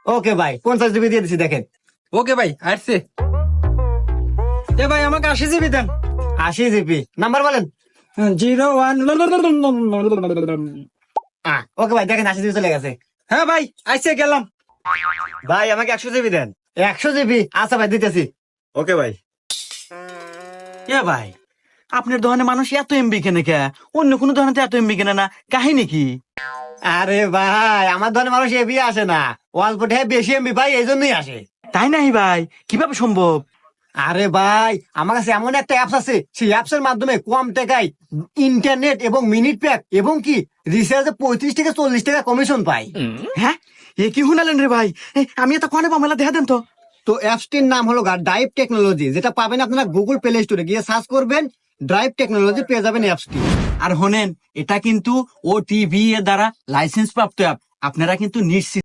ওকে ভাই 50 জিবি দিয়ে দিছি দেখেন। ওকে ভাই আসছে। এ ভাই আমাকে 80 জিবি দেন। 80 জিবি নাম্বার বলেন। 01। ওকে ভাই দেখেন 80 জিবি চলে গেছে। হ্যাঁ ভাই আইসে গেলাম। ভাই আমাকে 100 জিবি দেন। 100 জিবি আচ্ছা ভাই দিতেছি। ওকে ভাই। এ ভাই আপনার দোকানে মানুষ এত এমবি কেনে কে? অন্য কোনো দোকানে তো এত এমবি কেনে না, কাহিনী কি? আরে ভাই আমার ধরনের মানুষ এবি আসে না, অল্প টাকায় বেশি এমবি ভাই এই জন্যই আসে। তাই নাই ভাই, কিভাবে সম্ভব? আরে ভাই আমার কাছে এমন একটা অ্যাপস আছে, সেই অ্যাপস এর মাধ্যমে কম টাকায় ইন্টারনেট এবং মিনিট প্যাক এবং কি রিচার্জে 35 থেকে 40 টাকা কমিশন পাই। হ্যাঁ, এ কি শুনালেন রে ভাই? আমি এত কনে পামেলা দেখা দেন তো। তো অ্যাপসটির নাম হলো ড্রাইভ টেকনোলজি, যেটা পাবেন আপনারা গুগল প্লে স্টোরে গিয়ে সার্চ করবেন, ড্রাইভ টেকনোলজি পেয়ে যাবেন অ্যাপসটি। আর হোনেন, এটা কিন্তু ওটিভি এর দ্বারা লাইসেন্স প্রাপ্ত অ্যাপ। আপনারা কিন্তু নিশ্চিত